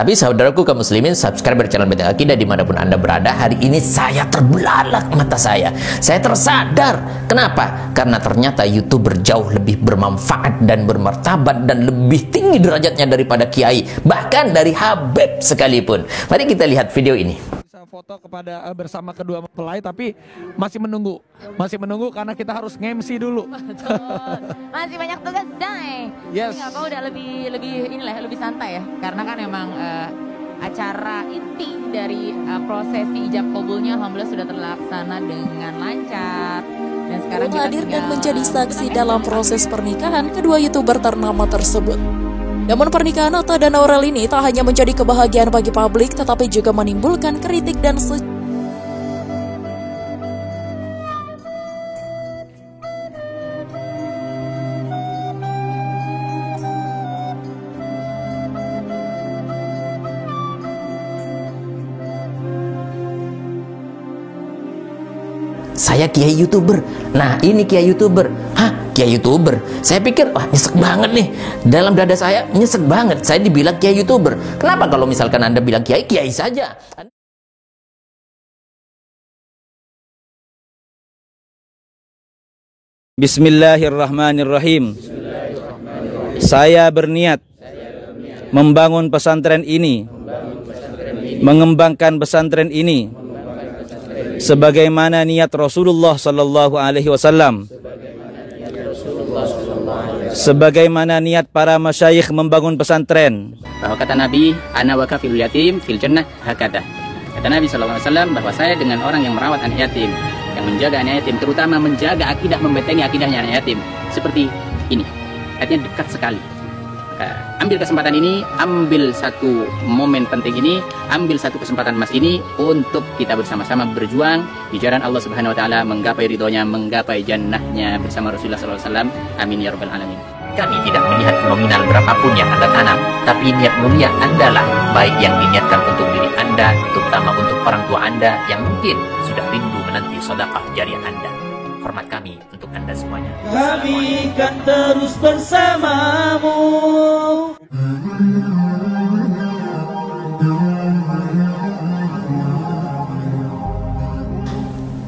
Tapi saudaraku kaum muslimin, subscriber channel Benteng Akidah dimanapun Anda berada, hari ini saya terbelalak mata saya. Saya tersadar. Kenapa? Karena ternyata YouTuber jauh lebih bermanfaat dan bermartabat dan lebih tinggi derajatnya daripada kiai, bahkan dari Habib sekalipun. Mari kita lihat video ini. Foto kepada bersama kedua mempelai, tapi masih menunggu karena kita harus nge-MC dulu. Betul. Masih banyak tugas, Day. Yes. Nggak apa, udah lebih santai ya, karena kan memang acara inti dari prosesi ijab kabulnya alhamdulillah sudah terlaksana dengan lancar. Dan sekarang kita hadir dan menjadi saksi dalam proses pernikahan kedua YouTuber ternama tersebut. Namun pernikahan Atta dan Aurel ini tak hanya menjadi kebahagiaan bagi publik, tetapi juga menimbulkan kritik dan Saya kiai YouTuber. Nah, ini kiai YouTuber. Hah? Kiai YouTuber? Saya pikir, wah nyesek banget nih. Dalam dada saya nyesek banget. Saya dibilang kiai YouTuber. Kenapa kalau misalkan Anda bilang kiai, kiai saja? Bismillahirrahmanirrahim. Saya berniat membangun pesantren ini, mengembangkan pesantren ini sebagaimana niat Rasulullah sallallahu alaihi wasallam, sebagaimana niat para masyayikh membangun pesantren. Bahwa kata Nabi, ana wa kafilul yatim fil jannah hakada. Kata Nabi sallallahu alaihi wasallam bahwa saya dengan orang yang merawat anak yatim, yang menjaga anak yatim, terutama menjaga akidah, membentengi akidahnya anak yatim, seperti ini. Artinya dekat sekali. Ambil kesempatan ini, ambil satu momen penting ini, ambil satu kesempatan emas ini untuk kita bersama-sama berjuang di jalan Allah Subhanahu wa taala, menggapai ridhonya, menggapai jannahnya bersama Rasulullah sallallahu alaihi wasallam. Amin ya rabbal alamin. Kami tidak melihat nominal berapapun yang Anda tanam, tapi niat mulia Anda lah, baik yang diniatkan untuk diri Anda, terutama untuk orang tua Anda yang mungkin sudah rindu menanti sedekah jariah Anda. Hormat kami untuk Anda semuanya. Kami kan terus bersamamu.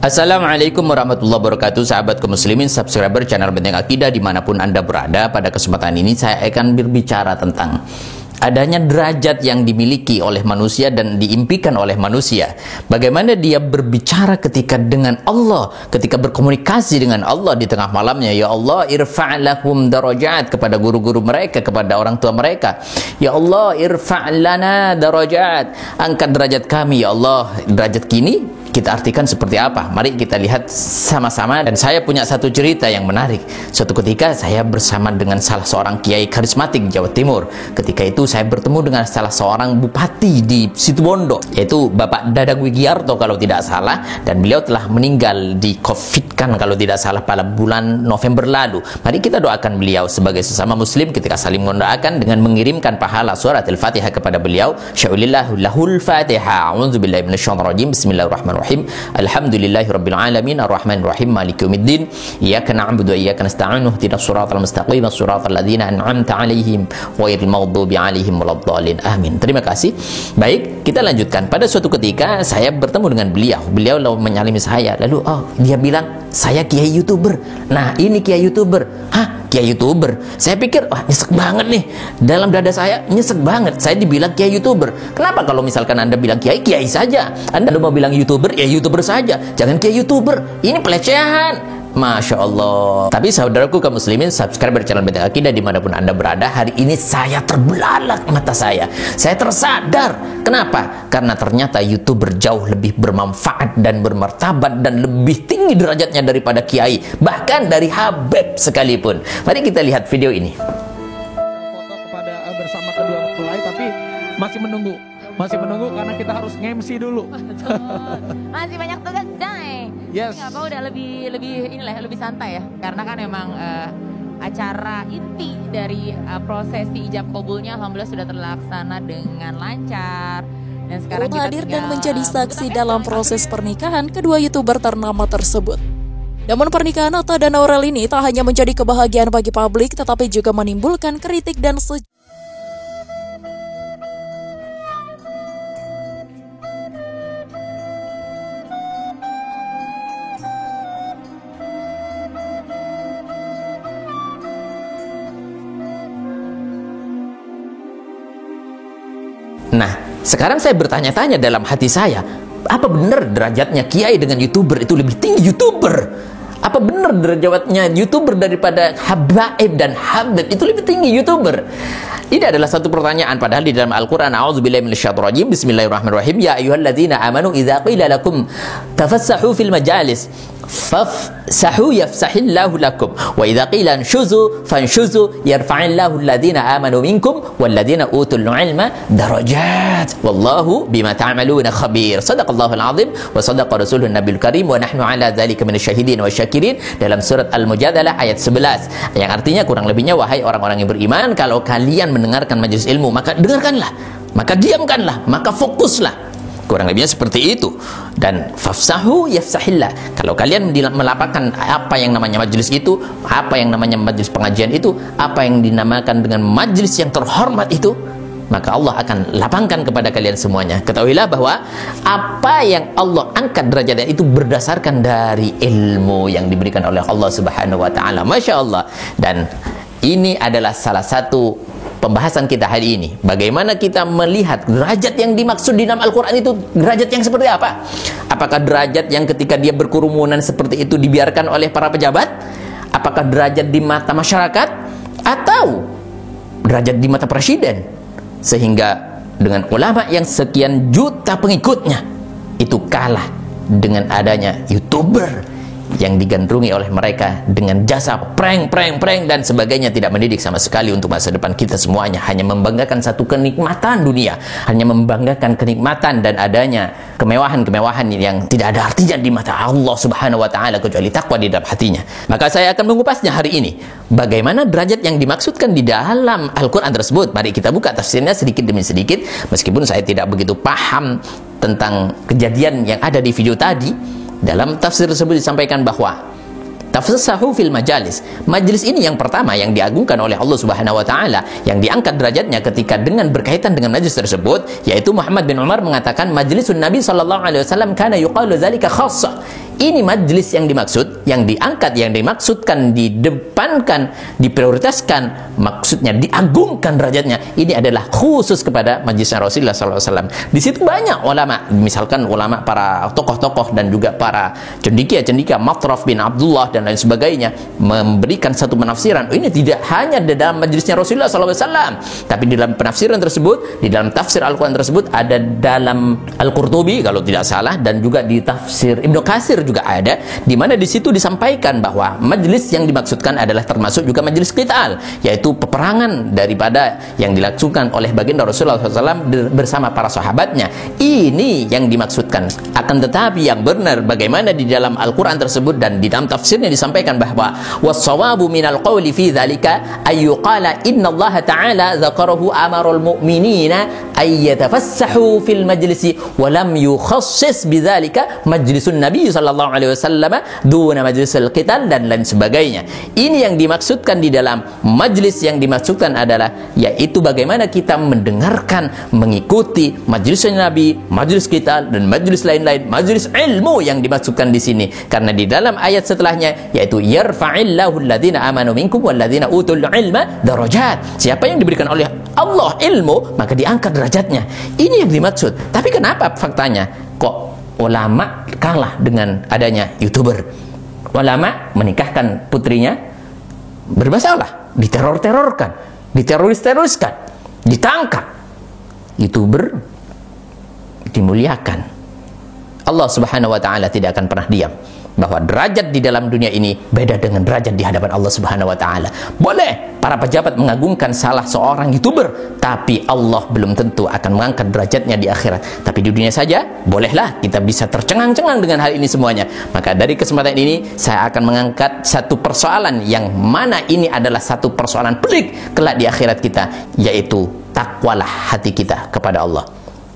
Assalamualaikum warahmatullahi wabarakatuh, sahabat kaum muslimin, subscriber channel Benteng Akidah dimanapun Anda berada. Pada kesempatan ini saya akan berbicara tentang adanya derajat yang dimiliki oleh manusia dan diimpikan oleh manusia. Bagaimana dia berbicara ketika dengan Allah, ketika berkomunikasi dengan Allah di tengah malamnya. Ya Allah, irfa'lahum darajat, kepada guru-guru mereka, kepada orang tua mereka. Ya Allah, irfa'lana darajat, angkat derajat kami ya Allah. Derajat kini kita artikan seperti apa? Mari kita lihat sama-sama. Dan saya punya satu cerita yang menarik. Suatu ketika saya bersama dengan salah seorang kiai karismatik Jawa Timur. Ketika itu saya bertemu dengan salah seorang bupati di Situbondo, yaitu Bapak Dadang Wigiarto kalau tidak salah. Dan beliau telah meninggal di COVID-kan kalau tidak salah pada bulan November lalu. Mari kita doakan beliau sebagai sesama muslim, ketika saling mendoakan dengan mengirimkan pahala surat Al-Fatihah kepada beliau. Sya'ulillahu lahul Fatihah. A'udzubillahi minasyaitonir rajim. Bismillahirrahmanirrahim. Alhamdulillahi rabbil alamin arrahmanir rahim maliki yaumiddin iyyaka na'budu wa iyyaka nasta'in ihdinas siratal mustaqim siratal ladzina an'amta 'alaihim ghairil maghdubi 'alaihim waladdallin amin. Terima kasih. Baik, kita lanjutkan. Pada suatu ketika saya bertemu dengan beliau. Beliau lalu menyalimi saya. Lalu dia bilang, "Saya kiai YouTuber." Nah, ini kiai YouTuber. Hah? Kiai YouTuber? Saya pikir, wah nyesek banget nih. Dalam dada saya nyesek banget. Saya dibilang kiai YouTuber. Kenapa kalau misalkan Anda bilang kiai, kiai saja. Anda mau bilang YouTuber, ya YouTuber saja. Jangan kiai YouTuber. Ini pelecehan. Masya Allah. Tapi saudaraku kaum muslimin, subscriber channel Benteng Akidah dimanapun Anda berada, hari ini saya terbelalak mata saya. Saya tersadar. Kenapa? Karena ternyata YouTuber jauh lebih bermanfaat dan bermartabat dan lebih tinggi derajatnya daripada kiai, bahkan dari Habib sekalipun. Mari kita lihat video ini. Foto kepada bersama kedua mempelai, tapi masih menunggu karena kita harus nge-MC dulu. Betul. Masih banyak tugas, Day. Yes. Nggak apa, udah lebih santai ya, karena kan memang acara inti dari prosesi ijab kabulnya alhamdulillah sudah terlaksana dengan lancar. Dan sekarang kita hadir dan menjadi saksi dalam proses pernikahan kedua YouTuber ternama tersebut. Namun pernikahan Atta dan Aurel ini tak hanya menjadi kebahagiaan bagi publik, tetapi juga menimbulkan kritik dan Nah, sekarang saya bertanya-tanya dalam hati saya, apa benar derajatnya kiai dengan YouTuber itu lebih tinggi YouTuber? Apa benar derajatnya YouTuber daripada habaib dan habib itu lebih tinggi YouTuber? Ini adalah satu pertanyaan, padahal di dalam Al-Quran, a'udzubillahi minasyaitonir rajim, bismillahirrahmanirrahim, ya ayyuhalladzina amanu idza qila lakum tafassahu fil majalis fafsahu yafsahillahu lakum wa idza qila anshuzu fanshuzu yarfa'illahu alladhina amanu minkum walladhina utul ilma darajat wallahu bima ta'maluna khabir. Shadaqallahul azim wa sadaqa rasuluhun nabiyul karim wa nahnu ala dzalika minasyahidin wa syakirin, dalam surat Al-Mujadalah ayat 11, yang artinya kurang lebihnya, wahai orang-orang yang beriman, kalau kalian mendengarkan majelis ilmu, maka dengarkanlah, maka diamkanlah, maka fokuslah. Kurang lebihnya seperti itu. Dan fafsahu yafsahillah, kalau kalian melapangkan apa yang namanya majelis itu, apa yang namanya majelis pengajian itu, apa yang dinamakan dengan majelis yang terhormat itu, maka Allah akan lapangkan kepada kalian semuanya. Ketahuilah bahwa apa yang Allah angkat derajatnya itu berdasarkan dari ilmu yang diberikan oleh Allah Subhanahu wa taala. Masya Allah. Dan ini adalah salah satu pembahasan kita hari ini. Bagaimana kita melihat derajat yang dimaksud di dalam Al-Quran itu derajat yang seperti apa? Apakah derajat yang ketika dia berkerumunan seperti itu dibiarkan oleh para pejabat? Apakah derajat di mata masyarakat? Atau derajat di mata presiden? Sehingga dengan ulama yang sekian juta pengikutnya itu kalah dengan adanya YouTuber yang digandrungi oleh mereka dengan jasa prank dan sebagainya, tidak mendidik sama sekali untuk masa depan kita semuanya, hanya membanggakan satu kenikmatan dunia, hanya membanggakan kenikmatan dan adanya kemewahan-kemewahan yang tidak ada artinya di mata Allah Subhanahu wa taala kecuali takwa di dalam hatinya. Maka saya akan mengupasnya hari ini. Bagaimana derajat yang dimaksudkan di dalam Al-Qur'an tersebut? Mari kita buka tafsirnya sedikit demi sedikit, meskipun saya tidak begitu paham tentang kejadian yang ada di video tadi. Dalam tafsir tersebut disampaikan bahwa tafassahu fil majalis. Majelis ini yang pertama yang diagungkan oleh Allah Subhanahu wa taala, yang diangkat derajatnya ketika dengan berkaitan dengan majelis tersebut, yaitu Muhammad bin Umar mengatakan majlisun Nabi sallallahu alaihi wasallam kana yuqalu dzalika khassa. Ini majelis yang dimaksud, yang diangkat, yang dimaksudkan, didepankan, diprioritaskan, maksudnya diagungkan derajatnya. Ini adalah khusus kepada majelisnya Rasulullah SAW. Di situ banyak ulama, misalkan ulama para tokoh-tokoh dan juga para cendekia, Matraf bin Abdullah dan lain sebagainya, memberikan satu penafsiran. Ini tidak hanya di dalam majelisnya Rasulullah SAW, tapi di dalam penafsiran tersebut, di dalam tafsir Al-Quran tersebut, ada dalam Al-Qurtubi kalau tidak salah, dan juga di tafsir Ibnu Katsir juga ada, di mana di situ disampaikan bahwa majelis yang dimaksudkan adalah termasuk juga majelis qital, yaitu peperangan daripada yang dilakukan oleh baginda Rasulullah SAW bersama para sahabatnya. Ini yang dimaksudkan. Akan tetapi yang benar bagaimana di dalam Al-Quran tersebut dan di dalam tafsirnya disampaikan bahwa was-shawabu minal qawli fi dzalika ayyuqala innallaha ta'ala dzakarahu amarul mu'minina ay yatafassahu fil majlisi wa lam yukhassis bidzalika majlisun nabi sallallahu alaihi wasallam duna majlisul qital dan lain sebagainya. Ini yang dimaksudkan di dalam majlis yang dimaksudkan adalah yaitu bagaimana kita mendengarkan, mengikuti majlisnya Nabi, majlis qital dan majlis lain-lain, majlis ilmu yang dimaksudkan di sini. Karena di dalam ayat setelahnya yaitu yarfa'illahu alladhina amanu minkum walladzina utul ilma darajat. Siapa yang diberikan oleh Allah ilmu, maka diangkat derajatnya. Ini yang dimaksud. Tapi kenapa faktanya kok ulama kalah dengan adanya YouTuber? Ulama menikahkan putrinya bermasalah, diteror-terorkan, diteroris-teroriskan, ditangkap. YouTuber dimuliakan. Allah Subhanahu wa taala tidak akan pernah diam bahwa derajat di dalam dunia ini beda dengan derajat di hadapan Allah Subhanahu wa taala. Boleh para pejabat mengagungkan salah seorang YouTuber, tapi Allah belum tentu akan mengangkat derajatnya di akhirat. Tapi di dunia saja bolehlah kita bisa tercengang-cengang dengan hal ini semuanya. Maka dari kesempatan ini saya akan mengangkat satu persoalan yang mana ini adalah satu persoalan pelik kelak di akhirat kita, yaitu takwalah hati kita kepada Allah.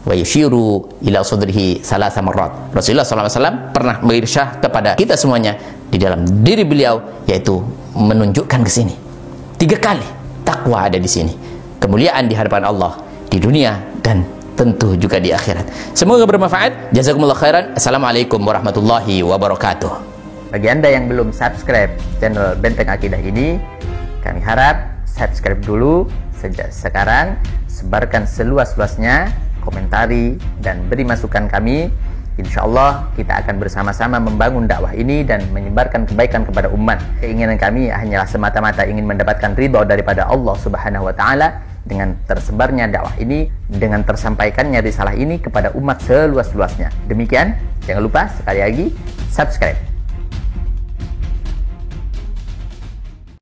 Wa yushiru ila sadrihi salasa marrat. Rasulullah SAW pernah mengirsyah kepada kita semuanya di dalam diri beliau, yaitu menunjukkan ke sini 3 kali takwa ada di sini, kemuliaan di hadapan Allah di dunia dan tentu juga di akhirat. Semoga bermanfaat. Jazakumullah khairan. Assalamualaikum warahmatullahi wabarakatuh. Bagi Anda yang belum subscribe channel Benteng Akidah ini, kami harap subscribe dulu sejak sekarang, sebarkan seluas-luasnya komentari, dan beri masukan kami. Insya Allah kita akan bersama-sama membangun dakwah ini dan menyebarkan kebaikan kepada umat. Keinginan kami hanyalah semata-mata ingin mendapatkan ridho daripada Allah Subhanahu wa Ta'ala dengan tersebarnya dakwah ini, dengan tersampaikannya risalah ini kepada umat seluas-luasnya. Demikian, jangan lupa sekali lagi subscribe.